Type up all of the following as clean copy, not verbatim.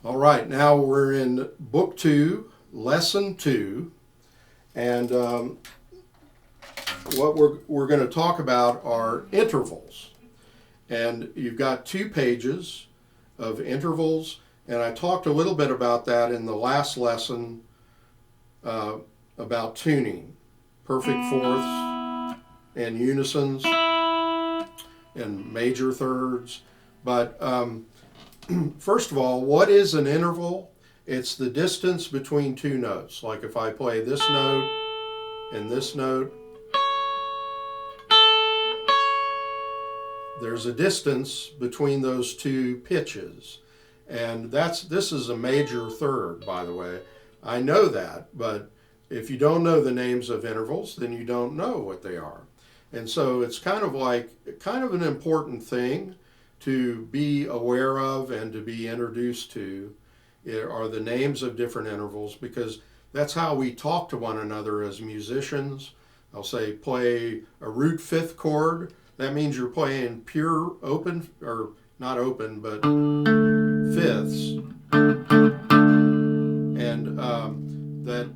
All right, now we're in Book 2, Lesson 2, and what we're going to talk about are intervals. And you've got 2 pages of intervals, and I talked a little bit about that in the last lesson about tuning, perfect fourths, and unisons, and major thirds. But first of all, what is an interval? It's the distance between 2 notes. Like if I play this note and this note, there's a distance between those 2 pitches. And this is a major third, by the way. I know that, but if you don't know the names of intervals, then you don't know what they are. And so it's kind of an important thing to be aware of and to be introduced to are the names of different intervals, because that's how we talk to one another as musicians. I'll say play a root 5th chord. That means you're playing pure open, or not open, but fifths. And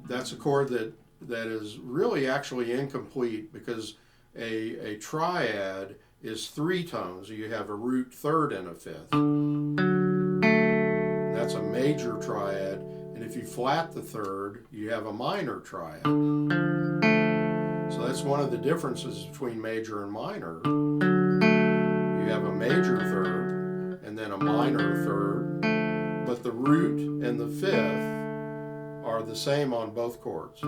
that's a chord that is really actually incomplete, because a triad is 3 tones. You have a root 3rd and a 5th. That's a major triad. And if you flat the 3rd, you have a minor triad. So that's one of the differences between major and minor. You have a major 3rd and then a minor 3rd, but the root and the 5th are the same on both chords.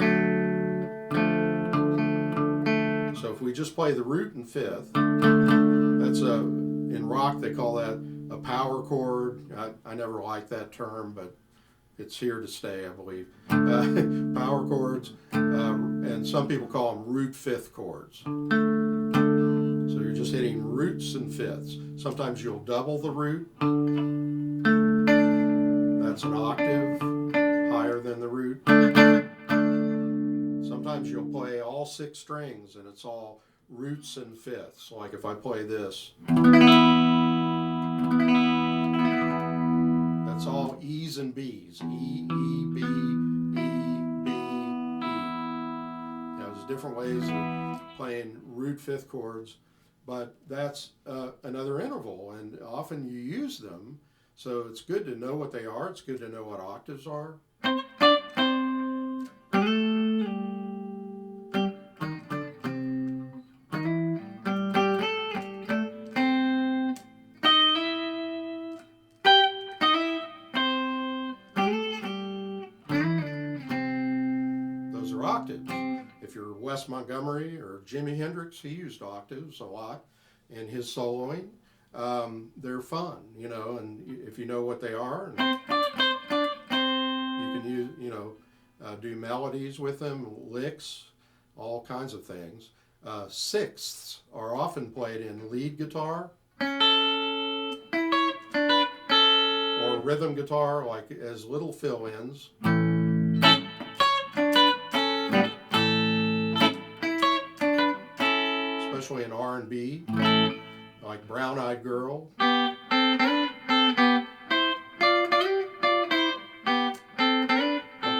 So if we just play the root and 5th, in rock they call that a power chord. I never liked that term, but it's here to stay, I believe. Power chords, and some people call them root 5th chords. So you're just hitting roots and 5ths. Sometimes you'll double the root. That's an octave higher than the root. Sometimes you'll play all 6 strings and it's all roots and 5ths. Like if I play this, that's all E's and B's. E, E, B, E, B, E. Now, there's different ways of playing root 5th chords, but that's another interval, and often you use them. So it's good to know what they are. It's good to know what octaves are. Octaves. If you're Wes Montgomery or Jimi Hendrix, he used octaves a lot in his soloing. They're fun, and if you know what they are, and you can use, do melodies with them, licks, all kinds of things. 6ths are often played in lead guitar or rhythm guitar, like as little fill-ins. Especially in R&B, like Brown Eyed Girl. I'm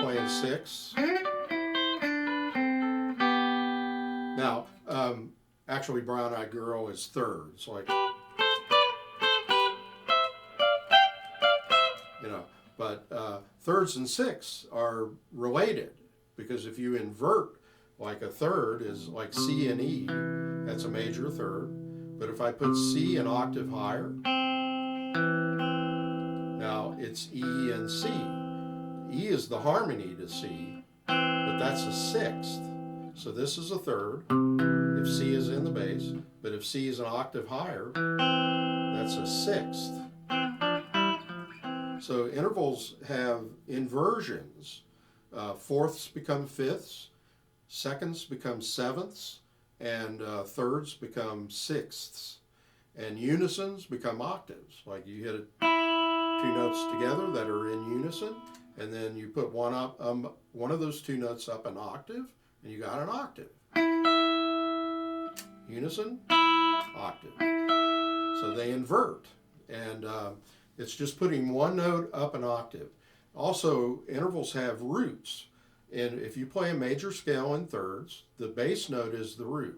playing 6. Now, actually Brown Eyed Girl is thirds, like, but thirds and 6 are related, because if you invert, like a third is like C and E, that's a major third. But if I put C an octave higher, now it's E and C. E is the harmony to C, but that's a 6th. So this is a third if C is in the bass, but if C is an octave higher, that's a 6th. So intervals have inversions. 4ths become 5ths. Seconds become 7ths, and thirds become 6ths, and unisons become octaves. Like you hit 2 notes together that are in unison, and then you put one of those 2 notes up an octave, and you got an octave. Unison, octave. So they invert, and It's just putting one note up an octave. Also, intervals have roots. And if you play a major scale in thirds, the bass note is the root.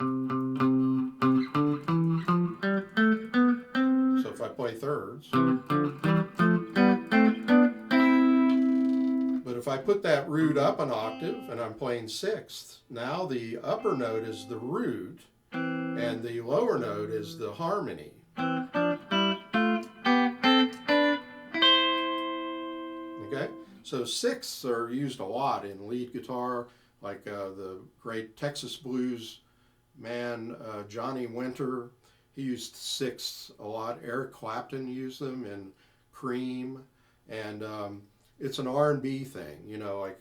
So if I play thirds, but if I put that root up an octave and I'm playing sixths, now the upper note is the root and the lower note is the harmony. Okay? So sixths are used a lot in lead guitar, like the great Texas blues man Johnny Winter. He used sixths a lot. Eric Clapton used them in Cream, and it's an R&B thing, you know, like.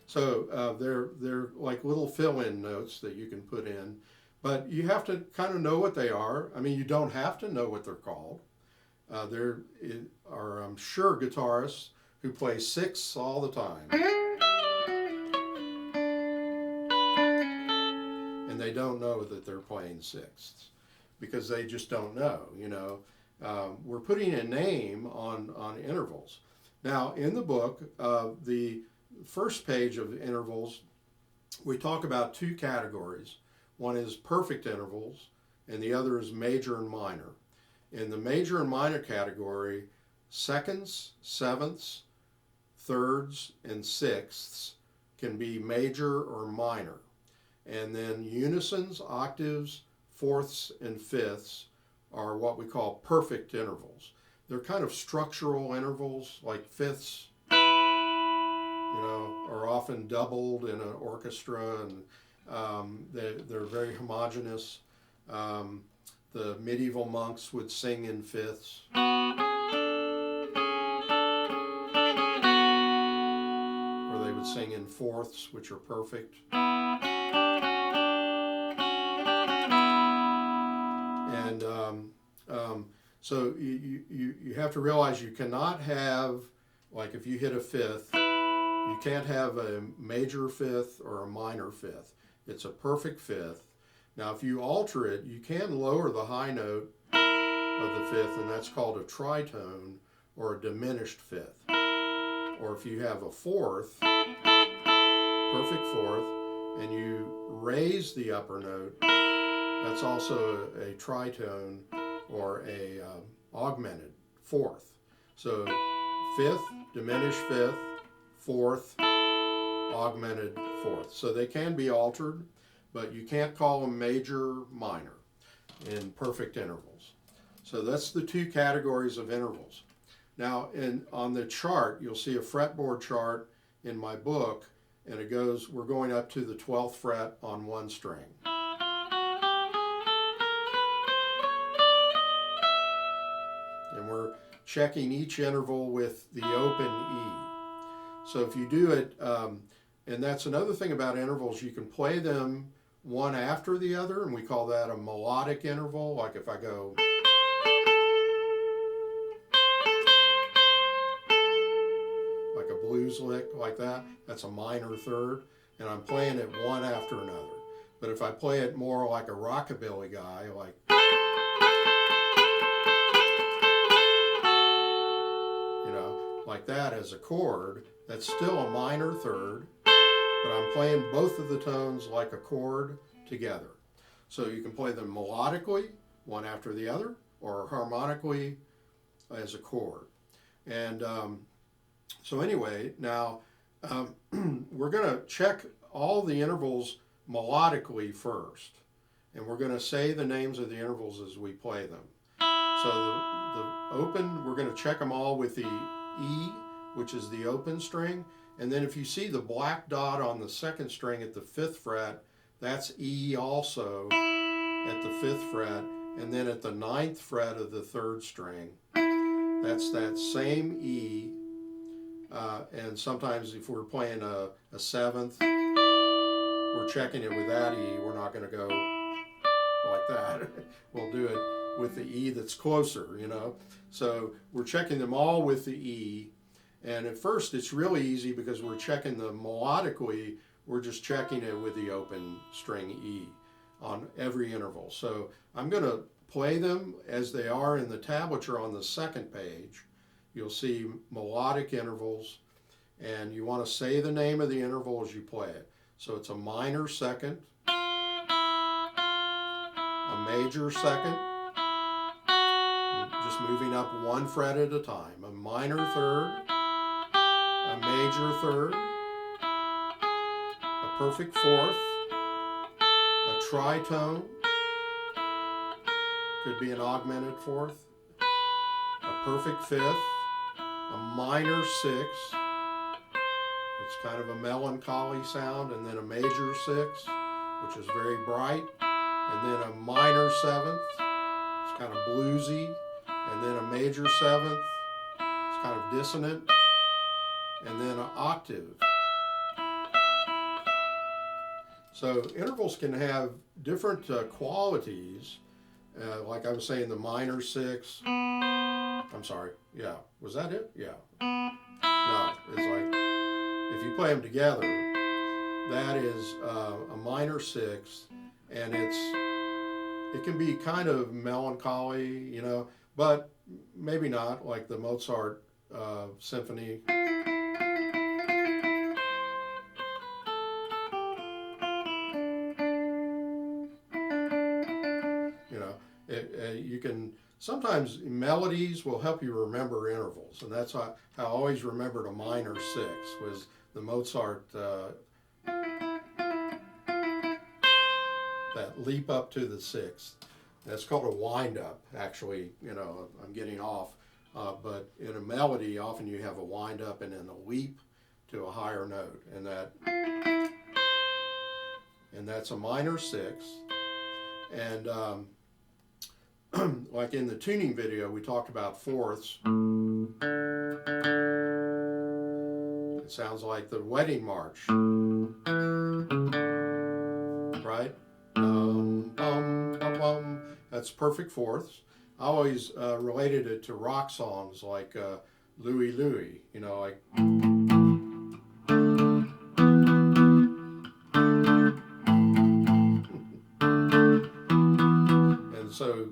So they're like little fill-in notes that you can put in. But you have to kind of know what they are. I mean, you don't have to know what they're called. There are, I'm sure, guitarists who play sixths all the time. And they don't know that they're playing sixths because they just don't know, you know. We're putting a name on intervals. Now, in the book, the first page of intervals, we talk about two categories. One is perfect intervals, and the other is major and minor. In the major and minor category, seconds, sevenths, thirds, and sixths can be major or minor. And then unisons, octaves, fourths, and fifths are what we call perfect intervals. They're kind of structural intervals, like fifths, you know, are often doubled in an orchestra, and they're very homogeneous. The medieval monks would sing in fifths. Or they would sing in fourths, which are perfect. And so you have to realize you cannot have, like if you hit a fifth, you can't have a major fifth or a minor fifth. It's a perfect fifth. Now, if you alter it, you can lower the high note of the fifth, and that's called a tritone or a diminished fifth. Or if you have a fourth, perfect fourth, and you raise the upper note, that's also a tritone or a augmented fourth. So fifth, diminished fifth, fourth, augmented fourth. So they can be altered, but you can't call them major, minor in perfect intervals. So that's the two categories of intervals. Now, on the chart, you'll see a fretboard chart in my book, and it goes, we're going up to the 12th fret on one string. And we're checking each interval with the open E. So if you do it, and that's another thing about intervals, you can play them one after the other, and we call that a melodic interval. Like if I go, like a blues lick like that, that's a minor third, and I'm playing it one after another. But if I play it more like a rockabilly guy, like, you know, like that as a chord, that's still a minor third, but I'm playing both of the tones like a chord together. So you can play them melodically, one after the other, or harmonically as a chord. And so anyway, now we're going to check all the intervals melodically first, and we're going to say the names of the intervals as we play them. So the open, we're going to check them all with the E, which is the open string. And then if you see the black dot on the second string at the 5th fret, that's E also at the 5th fret. And then at the 9th fret of the 3rd string, that's that same E. And sometimes if we're playing a 7th, we're checking it with that E. We're not going to go like that. We'll do it with the E that's closer, you know. So we're checking them all with the E. And at first it's really easy because we're checking them melodically, we're just checking it with the open string E. on every interval. So I'm going to play them as they are in the tablature on the second page. You'll see melodic intervals, and you want to say the name of the interval as you play it. So it's a minor second, a major second, just moving up one fret at a time, a minor third, a major third, a perfect fourth, a tritone, could be an augmented fourth, a perfect fifth, a minor sixth, it's kind of a melancholy sound, and then a major sixth, which is very bright, and then a minor seventh, it's kind of bluesy, and then a major seventh, it's kind of dissonant, and then an octave. So intervals can have different qualities, like I was saying, the minor sixth, I'm sorry, yeah, was that it? Yeah. No, it's like, if you play them together, that is a minor sixth, and it can be kind of melancholy, you know, but maybe not, like the Mozart symphony. You know, you can, sometimes melodies will help you remember intervals, and that's how I always remembered a minor sixth, was the Mozart, that leap up to the sixth. That's called a wind-up, actually. You know, I'm getting off, but in a melody, often you have a wind-up and then a leap to a higher note, and that's a minor sixth. And like in the tuning video, we talked about fourths. It sounds like the wedding march, right? That's perfect fourths. I always related it to rock songs like Louie Louie, you know, like. And so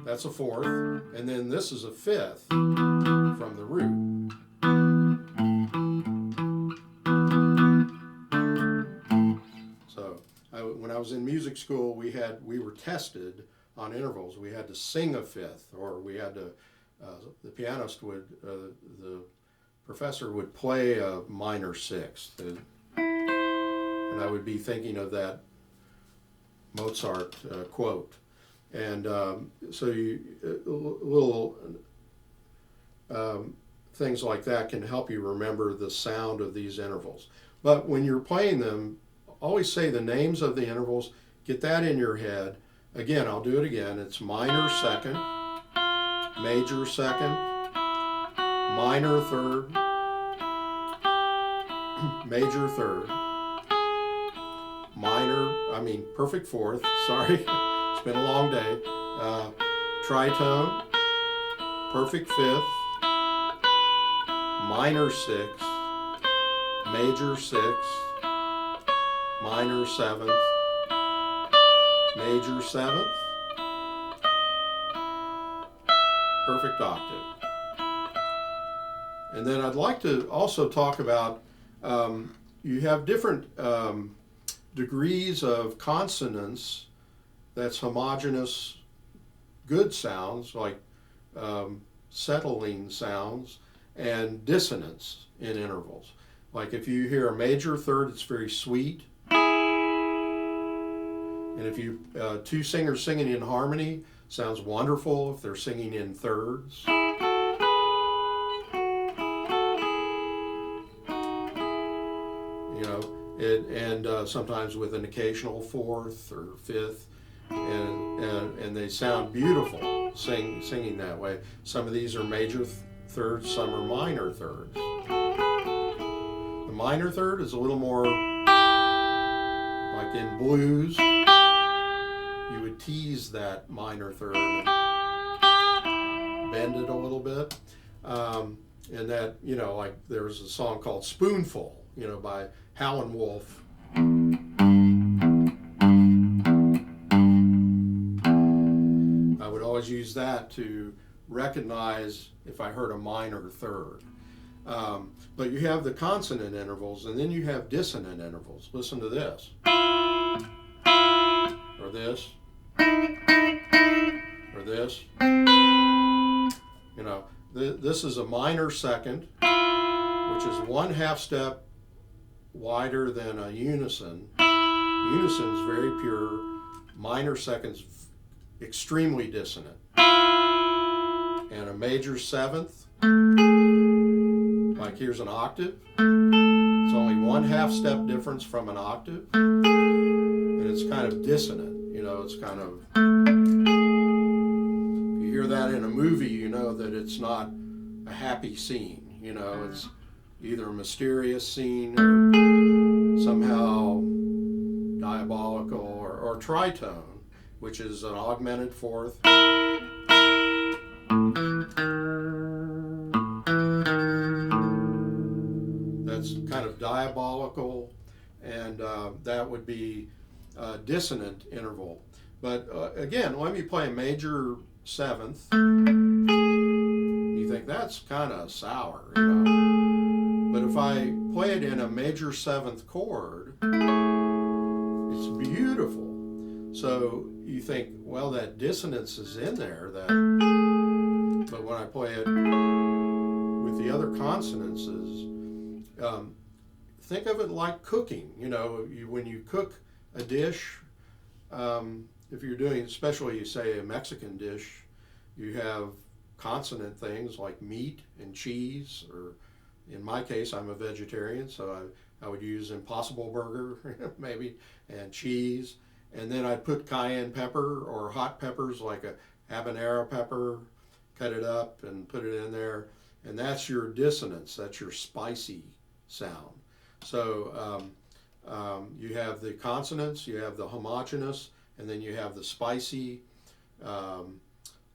that's a fourth, and then this is a fifth from the root. When I was in music school, we were tested on intervals. We had to sing a fifth, or we had to, the pianist would, the professor would play a minor sixth, and I would be thinking of that Mozart quote. And so little things like that can help you remember the sound of these intervals. But when you're playing them, always say the names of the intervals, get that in your head. Again, I'll do it again. It's minor second, major second, minor third, major third, perfect fourth, sorry, it's been a long day, tritone, perfect fifth, minor sixth, major sixth, minor seventh, major seventh, perfect octave. And then I'd like to also talk about, you have different degrees of consonants, that's homogeneous good sounds, like settling sounds, and dissonance in intervals. Like if you hear a major third, it's very sweet. And if you, two singers singing in harmony, sounds wonderful if they're singing in thirds. You know, and sometimes with an occasional fourth or fifth, and they sound beautiful singing that way. Some of these are major thirds, some are minor thirds. The minor third is a little more like in blues. You would tease that minor third and bend it a little bit. And that, you know, like there's a song called Spoonful, you know, by Howlin' Wolf. always use that to recognize if I heard a minor third. But you have the consonant intervals, and then you have dissonant intervals. Listen to this. Or this. Or this. You know, this is a minor second, which is 1/2 step wider than a unison. Unison is very pure. Minor second's extremely dissonant. And a major seventh, like here's an octave. It's only 1/2 step difference from an octave. And it's kind of dissonant. You know, it's kind of, if you hear that in a movie, you know that it's not a happy scene. You know, it's either a mysterious scene or somehow diabolical, or tritone, which is an augmented fourth. That's kind of diabolical, and that would be a dissonant interval. But again, let me play a major seventh. You think that's kind of sour, you know. But if I play it in a major seventh chord, it's beautiful. So you think, well, that dissonance is in there. But when I play it with the other consonants, think of it like cooking. You know, when you cook a dish, if you're doing, especially you say a Mexican dish, you have consonant things like meat and cheese, or in my case, I'm a vegetarian, so I would use Impossible Burger, maybe, and cheese. And then I'd put cayenne pepper or hot peppers like a habanero pepper, cut it up and put it in there. And that's your dissonance, that's your spicy sound. So you have the consonants, you have the homogeneous, and then you have the spicy.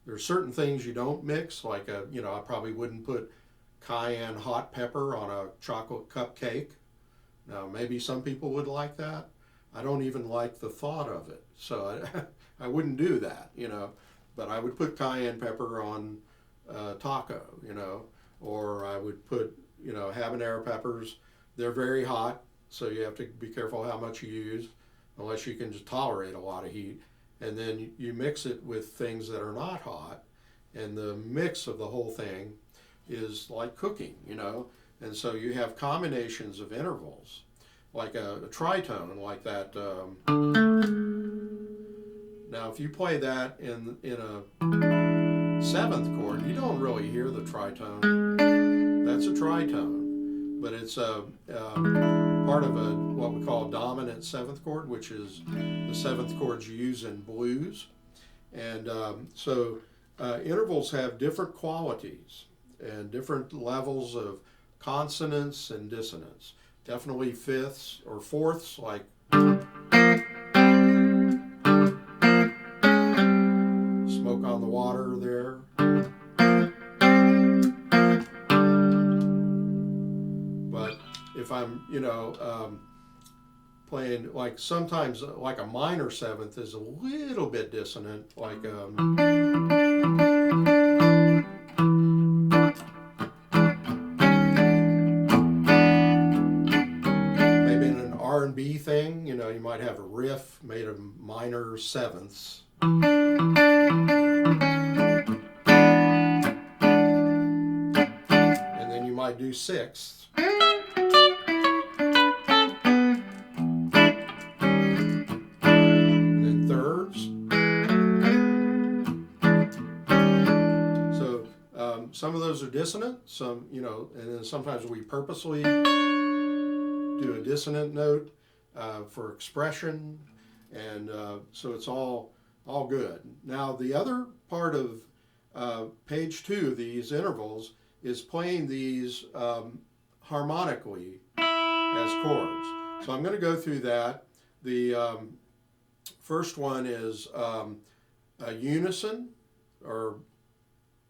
There's certain things you don't mix, like I probably wouldn't put cayenne hot pepper on a chocolate cupcake. Now, maybe some people would like that. I don't even like the thought of it, so I wouldn't do that, you know. But I would put cayenne pepper on taco, you know, or I would put, you know, habanero peppers. They're very hot, so you have to be careful how much you use, unless you can just tolerate a lot of heat. And then you mix it with things that are not hot, and the mix of the whole thing is like cooking, you know. And so you have combinations of intervals, like a tritone, like that. Now, if you play that in a seventh chord, you don't really hear the tritone. That's a tritone, but it's a part of what we call a dominant seventh chord, which is the seventh chords you use in blues. And so intervals have different qualities and different levels of consonance and dissonance. Definitely fifths or fourths, like Smoke on the Water there. But if I'm, playing, like sometimes like a minor seventh is a little bit dissonant, like R&B thing, you know, you might have a riff made of minor sevenths. And then you might do sixths. And then thirds. So some of those are dissonant, some, you know, and then sometimes we purposely do a dissonant note for expression, and so it's all good. Now the other part of page 2 of these intervals is playing these harmonically as chords. So I'm going to go through that. The first one is a unison or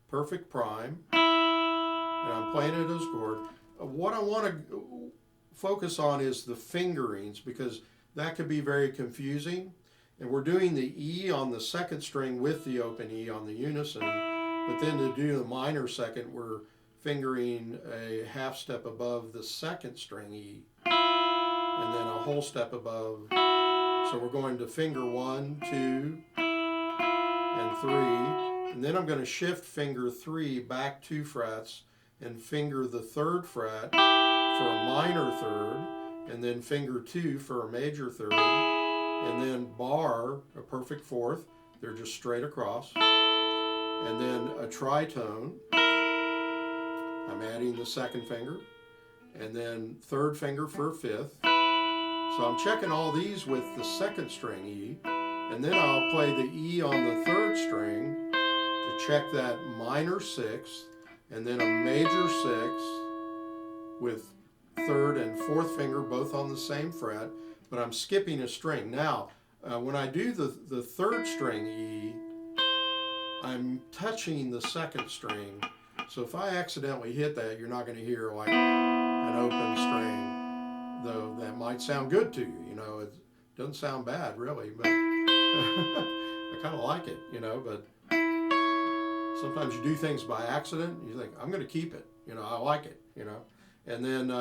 perfect prime, and I'm playing it as chord. What I want to focus on is the fingerings, because that could be very confusing. And we're doing the E on the second string with the open E on the unison, but then to do the minor second, we're fingering a half step above the second string E, and then a whole step above. So we're going to finger 1, 2, and 3, and then I'm going to shift finger 3 back 2 frets and finger the 3rd fret for a minor third, and then finger 2 for a major third, and then bar a perfect fourth. They're just straight across, and then a tritone. I'm adding the second finger, and then 3rd finger for a 5th. So I'm checking all these with the second string E, and then I'll play the E on the 3rd string to check that minor 6th, and then a major 6th with 3rd and 4th finger both on the same fret, but I'm skipping a string. Now, when I do the 3rd string E, I'm touching the 2nd string. So if I accidentally hit that, you're not going to hear like an open string, though that might sound good to you. You know, it doesn't sound bad really, but I kind of like it, you know, but sometimes you do things by accident, you think, I'm going to keep it, you know, I like it, you know. And then,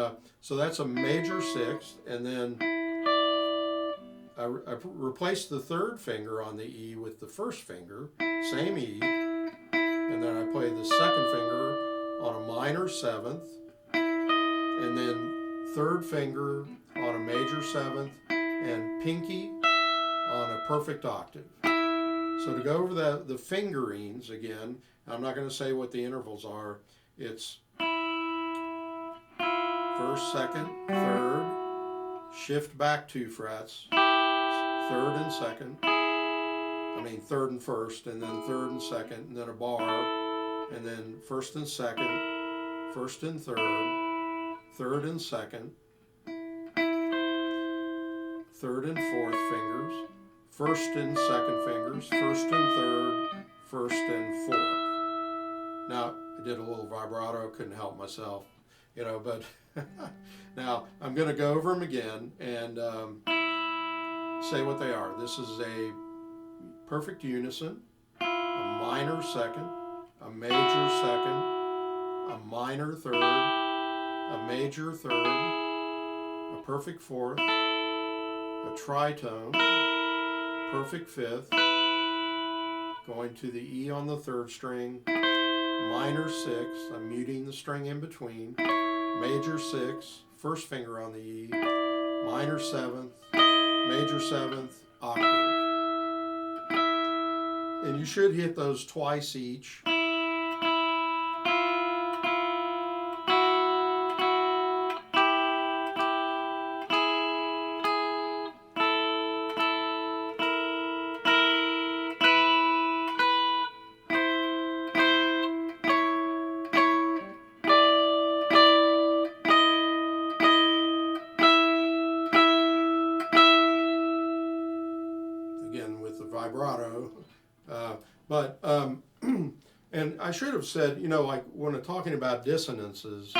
so that's a major 6th, and then I replace the 3rd finger on the E with the 1st finger, same E, and then I play the 2nd finger on a minor 7th, and then 3rd finger on a major 7th, and pinky on a perfect octave. So to go over the fingerings again, I'm not going to say what the intervals are. It's 1st, 2nd, 3rd, shift back 2 frets, 3rd and 2nd, I mean 3rd and 1st, and then 3rd and 2nd, and then a bar, and then 1st and 2nd, 1st and 3rd, 3rd and 2nd, 3rd and 4th fingers, 1st and 2nd fingers, 1st and 3rd, 1st and 4th. Now, I did a little vibrato, couldn't help myself, you know, but now I'm going to go over them again and say what they are. This is a perfect unison, a minor second, a major second, a minor third, a major third, a perfect fourth, a tritone, perfect fifth, going to the E on the 3rd string, minor 6th, I'm muting the string in between, major 6th, 1st finger on the E, minor 7th, major 7th, octave. And you should hit those twice each. Again with the vibrato, and I should have said, you know, like when I'm talking about dissonances,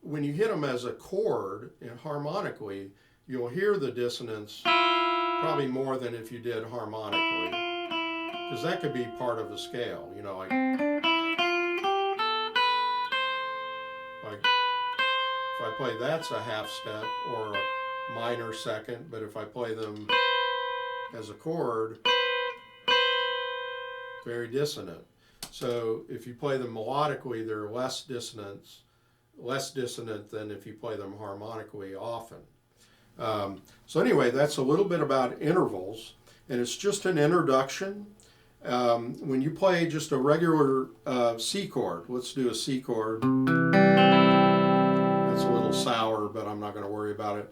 when you hit them as a chord and harmonically, you'll hear the dissonance probably more than if you did harmonically, because that could be part of a scale, you know, like if I play that's a half step or a minor second, but if I play them as a chord, very dissonant. So if you play them melodically, they're less dissonant than if you play them harmonically often. So anyway, that's a little bit about intervals, and it's just an introduction. When you play just a regular C chord, let's do a C chord. That's a little sour, but I'm not going to worry about it.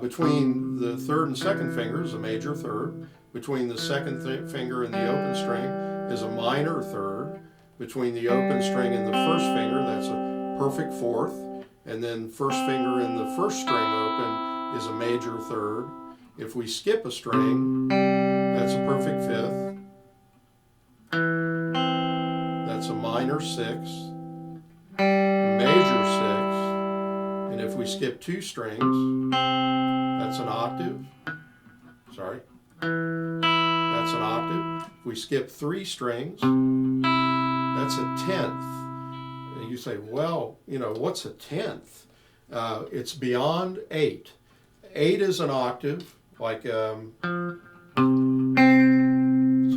Between the 3rd and 2nd fingers, a major 3rd. Between the 2nd finger and the open string is a minor 3rd. Between the open string and the 1st finger, that's a perfect 4th. And then 1st finger and the 1st string open is a major 3rd. If we skip a string, that's a perfect 5th. That's a minor 6th, major 6th. And if we skip 2 strings, that's an octave. sorry. That's an octave. If we skip 3 strings, that's a 10th. And you say, well, you know, what's a 10th? It's beyond 8. 8 is an octave, like, so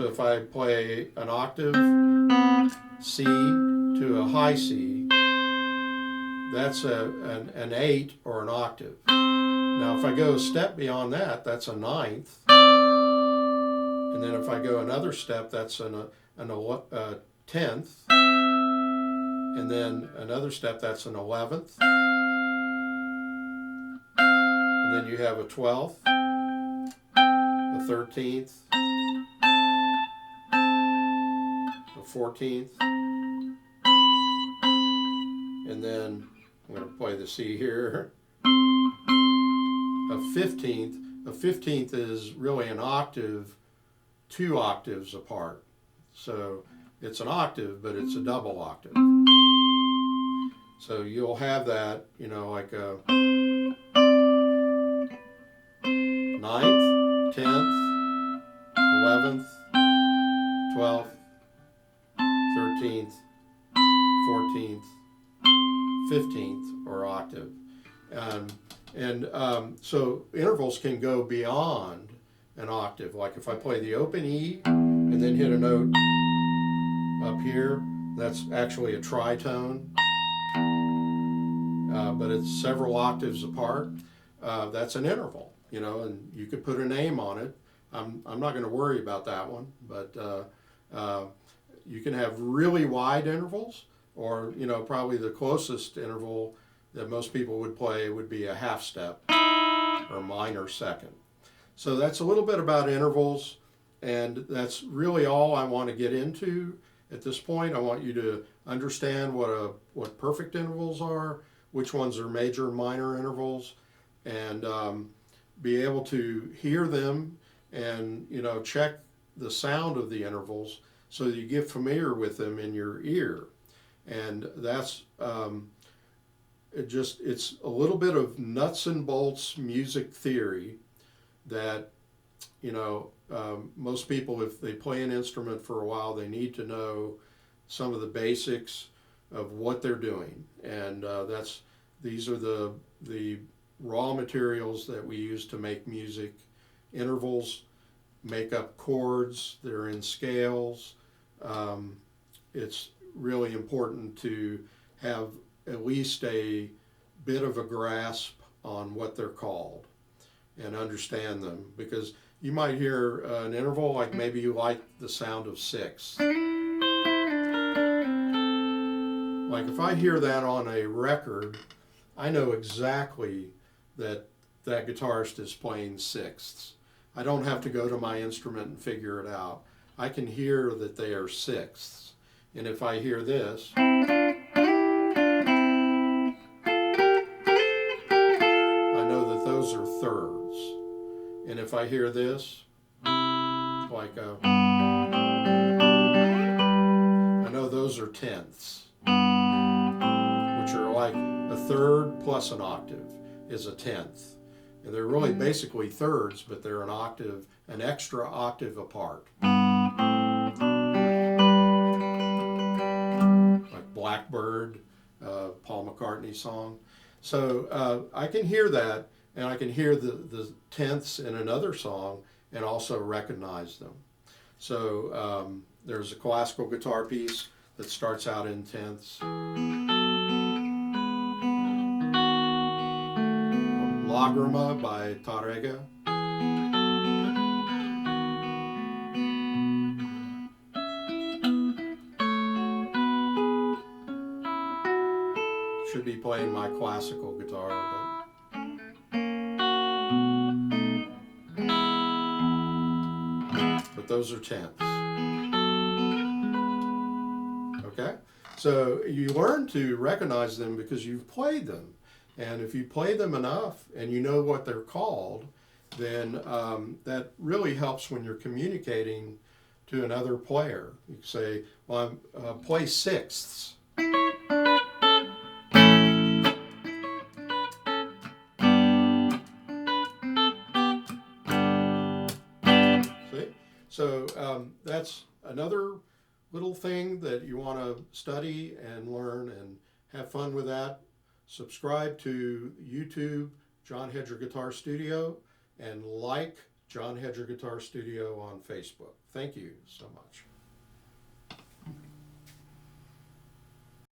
if I play an octave C to a high C, that's an 8 or an octave. Now if I go a step beyond that, that's a 9th. And then if I go another step, that's a 10th. And then another step, that's an 11th. And then you have a 12th, a 13th, a 14th, and then I'm going to play the C here, a 15th. A 15th is really an octave, 2 octaves apart. So it's an octave, but it's a double octave. So you'll have that, you know, like a 9th, 10th, 11th, 12th, 13th, 14th, 15th, or octave. So intervals can go beyond an octave. Like if I play the open E and then hit a note up here, that's actually a tritone, but it's several octaves apart. That's an interval, you know, and you could put a name on it. I'm not going to worry about that one, but you can have really wide intervals, or, you know, probably the closest interval that most people would play would be a half step or minor second. So that's a little bit about intervals, and that's really all I want to get into at this point. I want you to understand what perfect intervals are, which ones are major and minor intervals, and be able to hear them and, you know, check the sound of the intervals so that you get familiar with them in your ear. And that's it's a little bit of nuts and bolts music theory that, you know, most people, if they play an instrument for a while, they need to know some of the basics of what they're doing. And these are the raw materials that we use to make music. Intervals make up chords, they're in scales. It's really important to have at least a bit of a grasp on what they're called and understand them, because you might hear an interval, like maybe you like the sound of 6. Like if I hear that on a record, I know exactly that that guitarist is playing sixths. I don't have to go to my instrument and figure it out. I can hear that they are sixths. And if I hear this, I know that those are thirds. And if I hear this, like I know those are tenths, which are like a third plus an octave is a tenth. And they're really basically thirds, but they're an octave, an extra octave apart. Like Blackbird, Paul McCartney song. So I can hear that, and I can hear the tenths in another song and also recognize them. So there's a classical guitar piece that starts out in tenths. Lagrima by Tárrega. Should be playing my classical guitar, but those are tenths. Okay? So you learn to recognize them because you've played them. And if you play them enough and you know what they're called, then that really helps when you're communicating to another player. You can say, well, play sixths. So that's another little thing that you want to study and learn and have fun with that. Subscribe to YouTube, John Hedger Guitar Studio, and like John Hedger Guitar Studio on Facebook. Thank you so much.